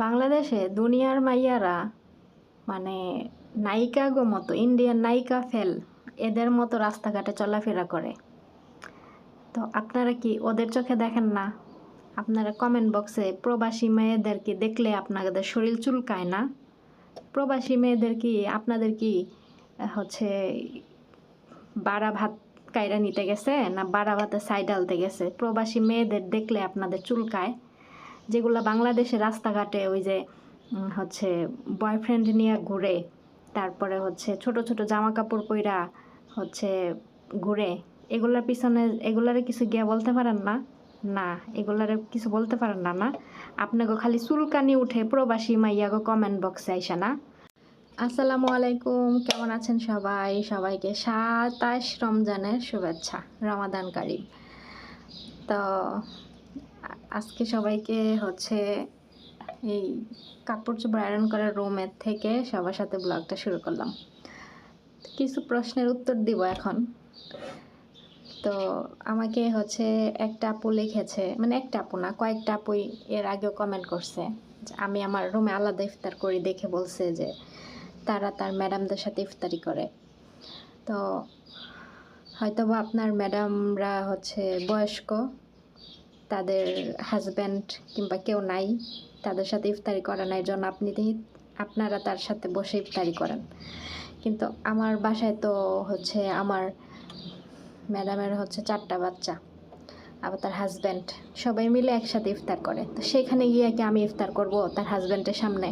বাংলাদেশে দুনিয়ার মাইয়ারা মানে নায়িকা গো মতো ইন্ডিয়ান নায়িকা ফেল এদের মতো রাস্তাঘাটে চলাফেরা করে। তো আপনারা কি ওদের চোখে দেখেন না? আপনারা কমেন্ট বক্সে প্রবাসী মেয়েদেরকে দেখলে আপনাদের শরীর চুলকায় না? প্রবাসী মেয়েদের কি আপনাদের কি হচ্ছে বাড়া ভাত কাইরা নিতে গেছে না বাড়া ভাতে ছাই ঢালতে গেছে? প্রবাসী মেয়েদের দেখলে আপনাদের চুলকায়? যেগুলো বাংলাদেশে রাস্তাঘাটে ওই যে হচ্ছে বয়ফ্রেন্ড নিয়ে ঘুরে, তারপরে হচ্ছে ছোট ছোট জামা কাপড় পইরা হচ্ছে ঘুরে, এগুলার পিছনে এগুলারে কিছু গিয়া বলতে পারেন না? না, এগুলারে কিছু বলতে পারেন না? না, আপনাকে খালি চুলকানি উঠে প্রবাসী মাইয়াগো কমেন্ট বক্সে আইসা না? আসসালামু আলাইকুম, কেমন আছেন সবাই? সবাইকে 27 রমজানের শুভেচ্ছা, রমাদান কারীম। তো আজকে সবাইকে হচ্ছে এই কাপড় চোপড় আয়রন করার রুমের থেকে সবার সাথে ব্লগটা শুরু করলাম। কিছু প্রশ্নের উত্তর দিব এখন। তো আমাকে হচ্ছে একটা আপু লিখেছে, মানে একটা আপু না, কয়েকটা আপুই এর আগেও কমেন্ট করছে যে আমি আমার রুমে আলাদা ইফতার করি দেখে বলছে যে তারা তার ম্যাডামদের সাথে ইফতারি করে। তো হয়তো বা আপনার ম্যাডামরা হচ্ছে বয়স্ক, তাদের হাজব্যান্ড কিংবা কেউ নাই, তাদের সাথে ইফতারি করে না, এর জন্য আপনারা তার সাথে বসে ইফতারি করেন। কিন্তু আমার বাসায় তো হচ্ছে আমার ম্যাডামের হচ্ছে 4টা বাচ্চা, আবার তার হাজব্যান্ড, সবাই মিলে একসাথে ইফতার করে। তো সেখানে গিয়ে কি আমি ইফতার করব তার হাজব্যান্ডের সামনে?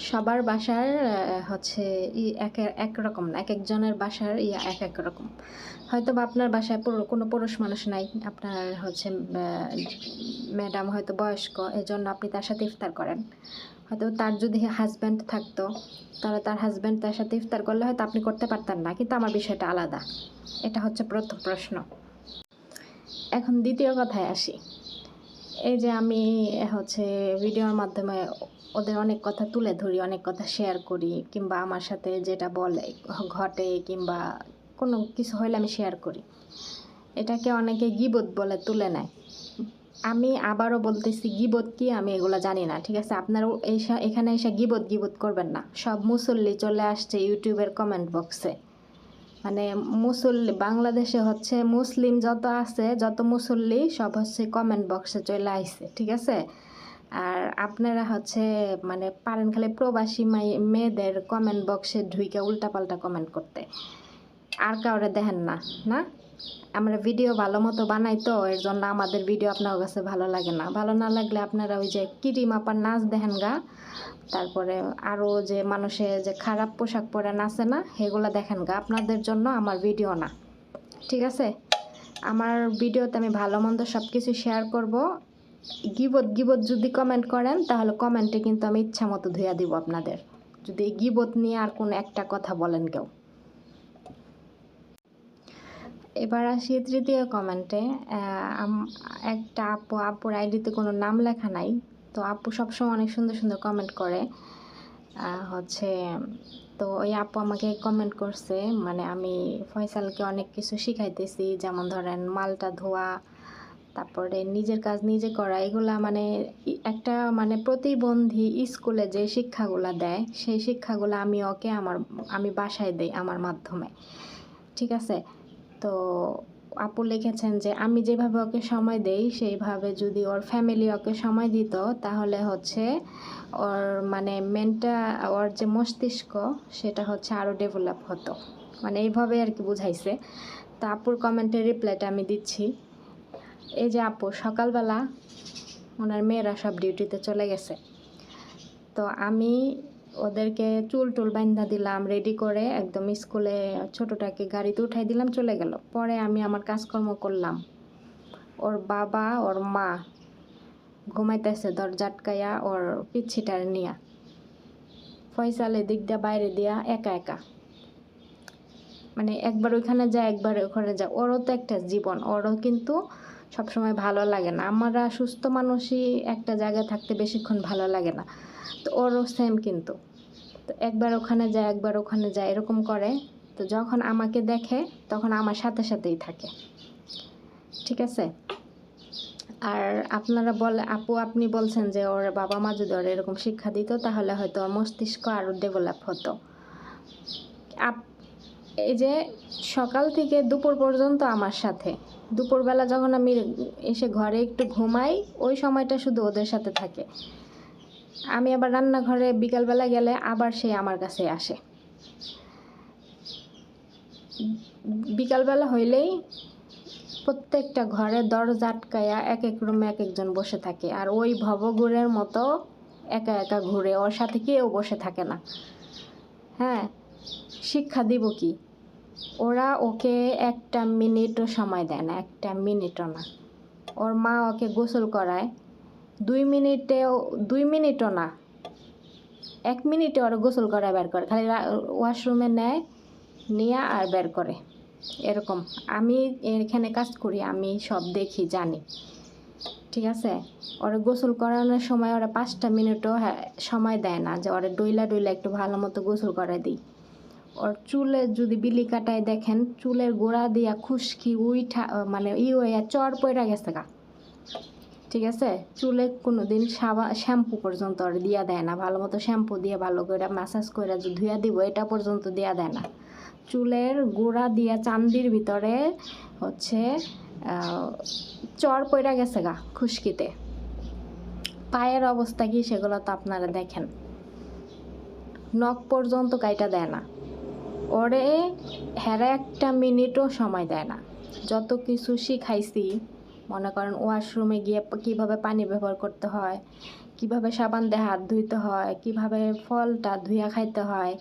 সবার বাসার হচ্ছে এক রকম না, এক একজনের বাসার এক এক রকম। হয়তো বা আপনার বাসায় কোনো পুরুষ মানুষ নাই, আপনার হচ্ছে ম্যাডাম হয়তো বয়স্ক, এজন্য আপনি তার সাথে ইফতার করেন। হয়তো তার যদি হাজব্যান্ড থাকতো তাহলে তার হাজব্যান্ড তার সাথে ইফতার করলে হয়তো আপনি করতে পারতেন না, কিন্তু আমার বিষয়টা আলাদা। এটা হচ্ছে প্রথম প্রশ্ন। এখন দ্বিতীয় কথায় আসি। এই যে আমি হচ্ছে ভিডিওর মাধ্যমে ওদের অনেক কথা তুলে ধরি, অনেক কথা শেয়ার করি, কিংবা আমার সাথে যেটা বলে ঘটে কিংবা কোনো কিছু হলে আমি শেয়ার করি, এটাকে অনেকে গীবত বলে তুলে নেয়। আমি আবারও বলতেছি, গীবত কি আমি এগুলো জানি না, ঠিক আছে? আপনারা এখানে এসে গীবত করবেন না। সব মুসল্লি চলে আসছে ইউটিউবের কমেন্ট বক্সে, মানে মুসল্লি বাংলাদেশে হচ্ছে মুসলিম যত আছে, যত মুসল্লি সব হচ্ছে কমেন্ট বক্সে চলে আইছে, ঠিক আছে? আর আপনারা হচ্ছে মানে পারেন খালি প্রবাসী মেয়েদের কমেন্ট বক্সে ঢুইকে উল্টাপাল্টা কমেন্ট করতে, আর কাউরে দেখেন না। না, আমরা ভিডিও ভালো মতো বানাই, তো এর জন্য আমাদের ভিডিও আপনার কাছে ভালো লাগে না। ভালো না লাগলে আপনারা ওই যে কিরিম আপার নাচ দেখেন গা, তারপরে আরও যে মানুষে যে খারাপ পোশাক পরে নাচে না, সেগুলো দেখেন গা। আপনাদের জন্য আমার ভিডিও না, ঠিক আছে? আমার ভিডিওতে আমি ভালো মন্দ সব কিছু শেয়ার করব। গীবত যদি কমেন্ট করেন তাহলে কমেন্টে কিন্তু আমি ইচ্ছা মতো ধুইয়া দিব আপনাদের, যদি গীবত নিয়ে আর কোনো একটা কথা বলেন কেউ। এবার আসি তৃতীয় কমেন্টে। একটা আপুর আইডিতে কোনো নাম লেখা নাই, তো আপু সবসময় অনেক সুন্দর সুন্দর কমেন্ট করে হচ্ছে। তো ওই আপু আমাকে কমেন্ট করছে, মানে আমি ফয়সালকে অনেক কিছু শিখাইতেছি, যেমন ধরেন মালটা ধোয়া, তারপরে নিজের কাজ নিজে করা, এগুলা মানে একটা মানে প্রতিবন্ধী স্কুলে যে শিক্ষাগুলা দেয় সেই শিক্ষাগুলো আমি বাসায় দেই আমার মাধ্যমে, ঠিক আছে? তো আপু লিখেছেন যে আমি যেভাবে ওকে সময় দেই সেইভাবে যদি ওর ফ্যামিলি ওকে সময় দিত তাহলে হচ্ছে ওর মানে ওর যে মস্তিষ্ক সেটা হচ্ছে আরও ডেভেলপ হতো, মানে এইভাবে আর কি বুঝাইছে। তো আপুর কমেন্টের রিপ্লাইটা আমি দিচ্ছি। এই যে আপু সকালবেলা ওনার মেয়েরা সব ডিউটিতে চলে গেছে, তো আমি ওদেরকে চুল বাঁধা দিলাম, রেডি করে একদম স্কুলে ছোটোটাকে গাড়িতে উঠাই দিলাম, চলে গেল। পরে আমি আমার কাজকর্ম করলাম। ওর বাবা ওর মা ঘুমাইতেছে দরজা আটকাইয়া ওর পিচ্ছিটার নিয়া, ফয়সাল এদিক দিয়া বাইরে দিয়া একা একা, মানে একবার ওইখানে যায় একবার ওখানে যায়। ওরও তো একটা জীবন, ওরও কিন্তু সবসময় ভালো লাগে না। আমরা সুস্থ মানুষই একটা জায়গায় থাকতে বেশিক্ষণ ভালো লাগে না, তো ওরও সেম কিন্তু। তো একবার ওখানে যায় একবার ওখানে যায় এরকম করে। তো যখন আমাকে দেখে তখন আমার সাথে সাথেই থাকে, ঠিক আছে? আর আপনারা আপনি বলছেন যে ওর বাবা মা যদি ওর এরকম শিক্ষা দিত তাহলে হয়তো ওর মস্তিষ্ক আরও ডেভেলপ হতো। এই যে সকাল থেকে দুপুর পর্যন্ত আমার সাথে, দুপুরবেলা যখন আমি এসে ঘরে একটু ঘুমাই ওই সময়টা শুধু ওদের সাথে থাকে। আমি আবার রান্নাঘরে বিকালবেলা গেলে আবার সে আমার কাছে আসে। বিকালবেলা হইলেই প্রত্যেকটা ঘরে দরজা আটকায়া এক এক রুমে এক একজন বসে থাকে, আর ওই ভবঘুরের মতো একা একা ঘুরে, ওর সাথে কেউ বসে থাকে না। হ্যাঁ, শিক্ষা দিব কি? ওরা ওকে একটা মিনিটও সময় দেয় না, একটা মিনিটও না। ওর মা ওকে গোসল করায় 2 মিনিটও না, 1 মিনিটে ওরা গোসল করায় বের করে, খালি ওয়াশরুমে নেয়, নিয়ে আর বের করে। এরকম আমি এখানে কাজ করি, আমি সব দেখি জানি, ঠিক আছে? ওরা গোসল করানোর সময় ওরা 5টা মিনিটও সময় দেয় না যে ওরা ডইলা একটু ভালো মতো গোসল করে দিই। ওর চুলে যদি বিলি কাটায় দেখেন, চুলের গোড়া দিয়া খুশকি উইঠা মানে হইয়া চর পইরা গেছে গা, ঠিক আছে? চুলে কোনো দিন শ্যাম্পু পর্যন্ত ওর দিয়া দেয় না, ভালো মতো শ্যাম্পু দিয়ে ভালো করে ম্যাসাজ করে যে ধুয়া দিব এটা পর্যন্ত দিয়া দেয় না। চুলের গোড়া দিয়া চান্দির ভিতরে হচ্ছে চর পইরা গেছে গা খুশকিতে। পায়ের অবস্থা কি সেগুলো তো আপনারা দেখেন, নখ পর্যন্ত কাইটা দেয় না। ওরে হেরা একটা মিনিটও সময় দেয় না। যত কিছু শিখাইছি, মনে করেন ওয়াশরুমে গিয়ে কিভাবে পানি ব্যবহার করতে হয়, কিভাবে সাবান দিয়ে হাত ধুইতে হয়, কিভাবে ফলটা ধুইয়া খাইতে হয়,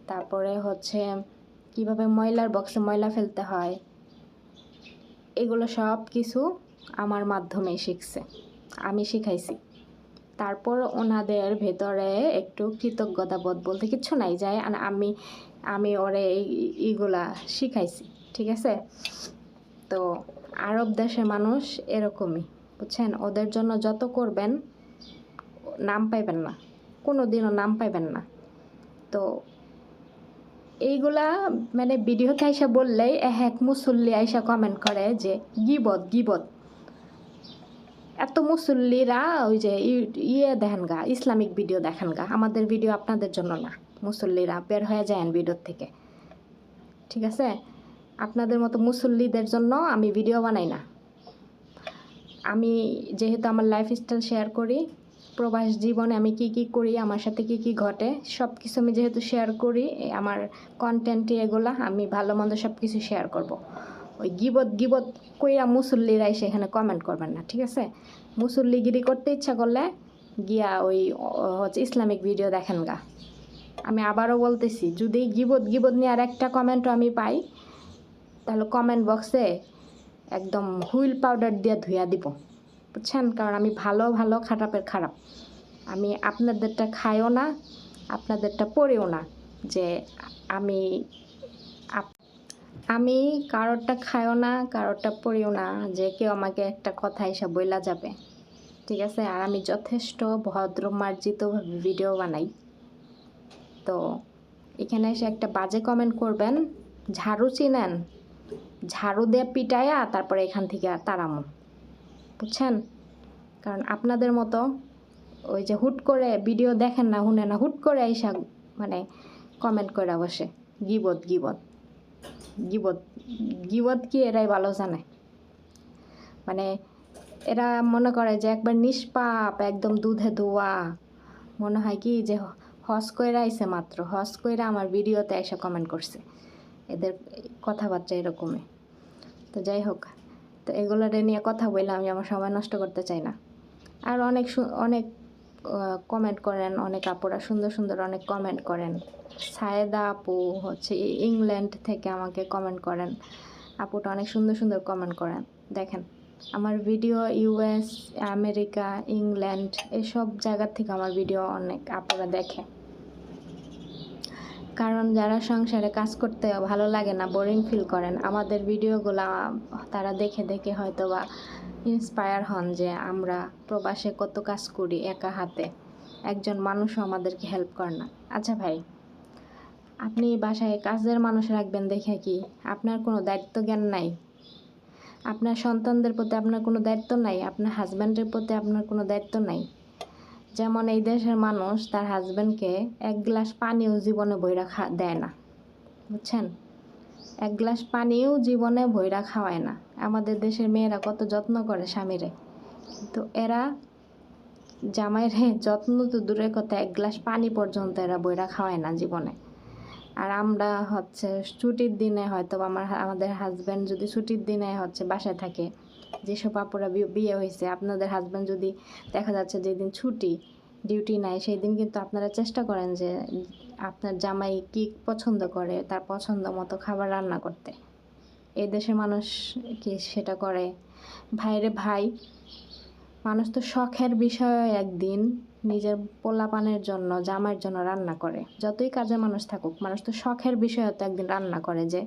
তারপরে হচ্ছে কিভাবে ময়লার বক্সে ময়লা ফেলতে হয়, এগুলো সব কিছু আমার মাধ্যমেই শিখছে, আমি শিখাইছি। তারপর ওনাদের ভেতরে একটু কৃতজ্ঞতাবোধ বলতে কিচ্ছু নাই, যায় আমি ওরে এইগুলা শিখাইছি, ঠিক আছে? তো আরব দেশের মানুষ এরকমই, বুঝছেন? ওদের জন্য যত করবেন নাম পাইবেন না, কোনো দিনও নাম পাইবেন না। তো এইগুলা মানে ভিডিওতে আইসা বললেই এক মুসল্লি আইসা কমেন্ট করে যে গিবত। এত মুসল্লিরা ওই যে দেখেন গা, ইসলামিক ভিডিও দেখেন গা, আমাদের ভিডিও আপনাদের জন্য না। মুসল্লিরা বের হয়ে যান ভিডিওর থেকে, ঠিক আছে? আপনাদের মতো মুসল্লিদের জন্য আমি ভিডিও বানাই না। আমি যেহেতু আমার লাইফস্টাইল শেয়ার করি, প্রবাস জীবনে আমি কি করি, আমার সাথে কি ঘটে, সব কিছু আমি যেহেতু শেয়ার করি, আমার কন্টেন্টে এগুলা আমি ভালো মন্দ সব কিছু শেয়ার করব। ওই গিবত কইরা মুসল্লিরা এসে এখানে কমেন্ট করবেন না, ঠিক আছে? মুসল্লিগিরি করতে ইচ্ছা করলে গিয়া ওই হচ্ছে ইসলামিক ভিডিও দেখেন গা। আমি আবারও বলতেছি, যদি গিবত নিয়ে আর একটা কমেন্টও আমি পাই, তাহলে কমেন্ট বক্সে একদম হুইল পাউডার দিয়ে ধুইয়া দিব, বুঝছেন? কারণ আমি ভালো খারাপের খারাপ, আমি আপনাদেরটা খাইও না, আপনাদেরটা পড়েও না, যে আমি কারোরটা খাইও না, কারোরটা পড়িও না, যে কেউ আমাকে একটা কথা এসে বইলা যাবে, ঠিক আছে? আর আমি যথেষ্ট ভদ্র মার্জিত ভিডিও বানাই। তো এখানে এসে একটা বাজে কমেন্ট করবেন, ঝাড়ু চিনেন, ঝাড়ু দিয়ে পিটায়া তারপরে এখান থেকে তাড়ামো, বুঝছেন? কারণ আপনাদের মতো ওই যে হুট করে ভিডিও দেখেন না, শুনে না, হুট করে আইসা মানে কমেন্ট করে বসে গিবত কি এরাই ভালো জানে। মানে এরা মনে করে যে একবার নিষ্পাপ, একদম দুধে ধোয়া, মনে হয় কি যে হজ কইরা আইসে, মাত্র হজ কইরা আমার ভিডিওতে এসে কমেন্ট করছে। এদের কথাবার্তা এরকমই। তো যাই হোক, তো এগুলোরে নিয়ে কথা বললে আমি আমার সময় নষ্ট করতে চাই না। আর অনেক কমেন্ট করেন, অনেক আপুরা সুন্দর অনেক কমেন্ট করেন। সায়েদা আপু হচ্ছে ইংল্যান্ড থেকে আমাকে কমেন্ট করেন, আপুটা অনেক সুন্দর কমেন্ট করেন। দেখেন আমার ভিডিও ইউএস, আমেরিকা, ইংল্যান্ড এসব জায়গা থেকে আমার ভিডিও অনেক আপুরা দেখে। কারণ যারা সংসারে কাজ করতে ভালো লাগে না, বোরিং ফিল করেন, আমাদের ভিডিওগুলো তারা দেখে হয়তো বা ইন্সপায়ার হন যে আমরা প্রবাসে কত কাজ করি একা হাতে, একজন মানুষও আমাদেরকে হেল্প করে না। আচ্ছা ভাই, আপনি বাসায় কাজের মানুষ রাখবেন দেখে কি আপনার কোনো দায়িত্ব জ্ঞান নাই? আপনার সন্তানদের প্রতি আপনার কোনো দায়িত্ব নাই, আপনার হাজব্যান্ডের প্রতি আপনার কোনো দায়িত্ব নাই। যেমন এই দেশের মানুষ তার হাজব্যান্ডকে এক গ্লাস পানিও জীবনে বইরা দেয় না, বুঝছেন? এক গ্লাস পানিও জীবনে বইরা খাওয়ায় না। আমাদের দেশের মেয়েরা কত যত্ন করে স্বামীরে, কিন্তু এরা জামাইরে যত্ন তো দূরের কথা, এক গ্লাস পানি পর্যন্ত এরা বইরা খাওয়ায় না জীবনে। আর আমরা হচ্ছে ছুটির দিনে হয়তো আমাদের হাজব্যান্ড যদি ছুটির দিনে হচ্ছে বাসায় থাকে, যেসব আপুরা বিয়ে হয়েছে, আপনাদের হাজব্যান্ড যদি দেখা যাচ্ছে যেদিন ছুটি, ডিউটি নাই, সেই দিন কিন্তু আপনারা চেষ্টা করেন যে আপনার জামাই কি পছন্দ করে তার পছন্দ মতো খাবার রান্না করতে। এই দেশের মানুষ কি সেটা করে? ভাইরে ভাই, মানুষ তো শখের বিষয়ে একদিন নিজের পোলাপানের জন্য, জামাইয়ের জন্য রান্না করে। যতই কাজের মানুষ থাকুক, মানুষ তো শখের বিষয়ে তো একদিন রান্না করে, যে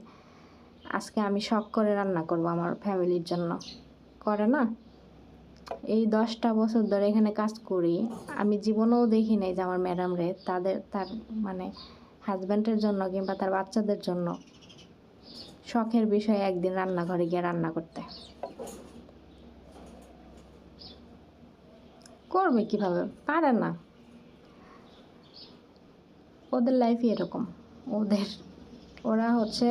আজকে আমি শখ করে রান্না করব আমার ফ্যামিলির জন্য, করে না? এই 10টা বছর ধরে এখানে কাজ করি, আমি জীবনেও দেখি নাই যে আমার ম্যাডামরে তার মানে হাজব্যান্ডের জন্য কিংবা তার বাচ্চাদের জন্য শখের বিষয়ে একদিন রান্নাঘরে গিয়ে রান্না করতে। করবে কিভাবে? পারে না। ওদের লাইফই এরকম। ওরা হচ্ছে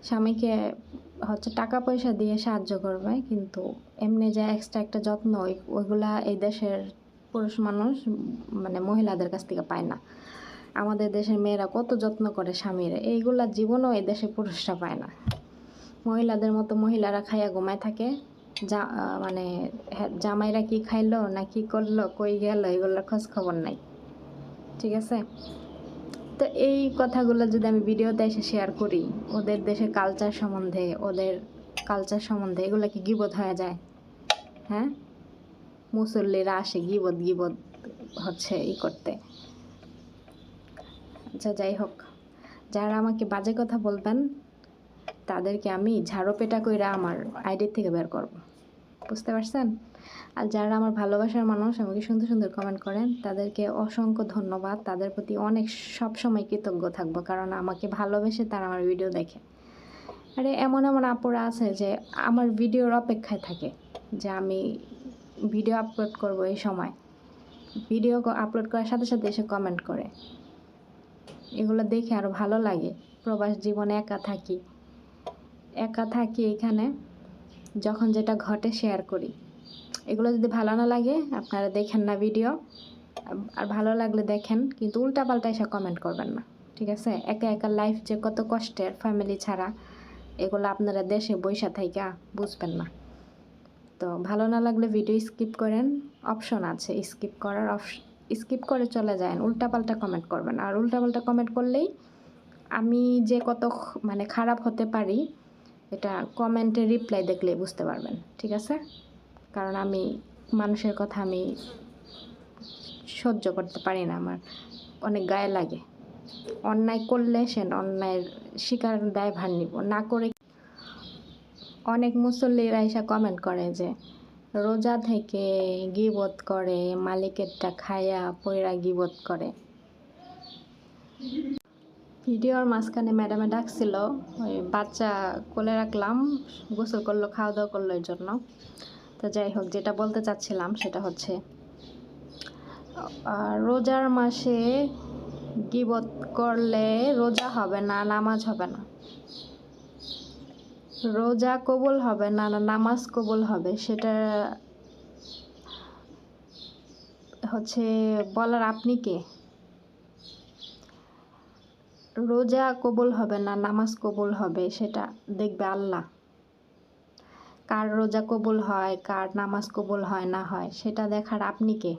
স্বামীকে হচ্ছে টাকা পয়সা দিয়ে সাহায্য করবে, কিন্তু এমনি যে এক্সট্রা একটা যত্ন ওইগুলা এই দেশের পুরুষ মানুষ মানে মহিলাদের কাছ থেকে পায় না। আমাদের দেশের মেয়েরা কত যত্ন করে স্বামীর, এইগুলা জীবনও এই দেশে পুরুষরা পায় না। মহিলাদের মতো মহিলারা খাইয়া ঘুমায় থাকে, মানে জামাইরা কি খাইলো না কি করলো, কই গেল, এগুলোর খোঁজ খবর নাই। ঠিক আছে? তো এই কথাগুলো যদি আমি ভিডিওতে এসে শেয়ার করি, ওদের দেশের কালচার সম্বন্ধে, এগুলো কি গীবত হয়ে যায়? হ্যাঁ, মুসল্লিরা আসে গীবত হচ্ছে করতে। আচ্ছা, যাই হোক, যারা আমাকে বাজে কথা বলবেন তাদেরকে আমি ঝাড়ো পেটা কইরা আমার আইডি থেকে বের করব, বুঝতে পারছেন? আর যারা আমার ভালোবাসার মানুষ, আমাকে সুন্দর সুন্দর কমেন্ট করেন, তাদেরকে অসংখ্য ধন্যবাদ। তাদের প্রতি অনেক সবসময় কৃতজ্ঞ থাকবো, কারণ আমাকে ভালোবেসে তারা আমার ভিডিও দেখে। আরে এমন আপুরা আছে যে আমার ভিডিওর অপেক্ষায় থাকে যে আমি ভিডিও আপলোড করব, এই সময় ভিডিও আপলোড করার সাথে সাথে এসে কমেন্ট করে। এগুলো দেখে আরও ভালো লাগে। প্রবাস জীবনে একা থাকি এখানে, যখন যেটা ঘটে শেয়ার করি। এগুলো যদি ভালো না লাগে আপনারা দেখেন না ভিডিও, আর ভালো লাগলে দেখেন, কিন্তু উল্টাপাল্টা এসে কমেন্ট করবেন না, ঠিক আছে? একা লাইফ যে কত কষ্টের ফ্যামিলি ছাড়া, এগুলো আপনারা দেশে বইসা থাইকা বুঝবেন না। তো ভালো না লাগলে ভিডিও স্কিপ করেন, অপশন আছে স্কিপ করার, স্কিপ করে চলে যান। উল্টাপাল্টা কমেন্ট করবেন, আর উল্টাপাল্টা কমেন্ট করলেই আমি যে কত মানে খারাপ হতে পারি এটা কমেন্টে রিপ্লাই দেখলেই বুঝতে পারবেন, ঠিক আছে? কারণ আমি মানুষের কথা আমি সহ্য করতে পারি না, আমার অনেক গায়ে লাগে। অন্যায় করলে সে অন্যায়ের শিকার দায়ভার নিব না করে। অনেক মুসল্লিরা এসে কমেন্ট করে যে রোজা থেকে গীবত করে, মালিকেরটা খায়া পয়রা গীবত করে। ভিডিওর মাঝখানে ম্যাডামে ডাকছিল, ওই বাচ্চা কোলে রাখলাম, গোসল করলো, খাওয়া দাওয়া করলো এর জন্য। তো যাই হোক, যেটা বলতে চাচ্ছিলাম সেটা হচ্ছে রোজার মাসে গীবত করলে রোজা হবে না, নামাজ হবে না। রোজা কবুল হবে না, নামাজ কবুল হবে, সেটা হচ্ছে বলার আপনি কে? রোজা কবুল হবে না, নামাজ কবুল হবে, সেটা দেখবে আল্লাহ। কার রোজা কবুল হয়, কার নামাজ কবুল হয় না হয়, সেটা দেখার আপনি কে?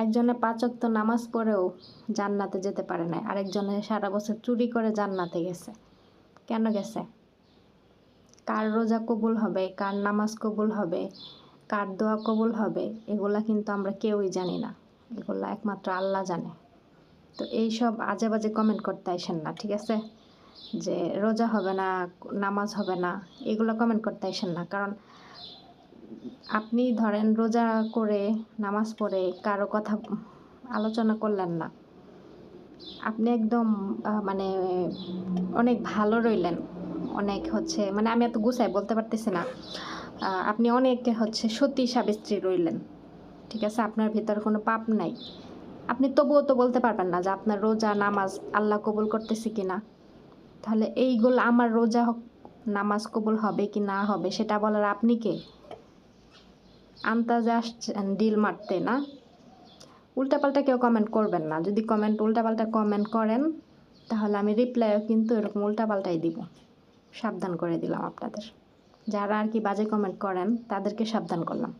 একজনে 5 ওয়াক্ত নামাজ পড়েও জান্নাতে যেতে পারে না, আরেকজনে সারা বছর চুরি করে জান্নাতে গেছে। কেন গেছে? কার রোজা কবুল হবে, কার নামাজ কবুল হবে, কার দোয়া কবুল হবে, এগুলা কিন্তু আমরা কেউই জানি না, এগুলা একমাত্র আল্লাহ জানে। তো এইসব আজে বাজে কমেন্ট করতে আসেন না, ঠিক আছে? যে রোজা হবে না, নামাজ হবে না, এগুলো কমেন্ট করতে আসেন না। কারণ আপনি ধরেন রোজা করে নামাজ পড়ে কারো কথা আলোচনা করলেন না, আপনি একদম মানে অনেক ভালো রইলেন, অনেক হচ্ছে মানে আমি এত গুছাই বলতে পারতেছি না। আপনি অনেক হচ্ছে সতী সাবিত্রী রইলেন, ঠিক আছে? আপনার ভিতরে কোনো পাপ নাই। আপনি তবুও তো বলতে পারবেন না যে আপনার রোজা নামাজ আল্লাহ কবুল করতেছে কিনা। তাহলে এইগুলো আমার রোজা নামাজ কবুল হবে কি না হবে সেটা বলার আপনি কে? আন্তাজে আসছেন ডিল মারতে না? উল্টাপাল্টা কেউ কমেন্ট করবেন না। যদি উল্টাপাল্টা কমেন্ট করেন তাহলে আমি রিপ্লাইও কিন্তু এরকম উল্টাপাল্টাই দিব। সাবধান করে দিলাম আপনাদের। যারা আর কি বাজে কমেন্ট করেন তাদেরকে সাবধান করলাম।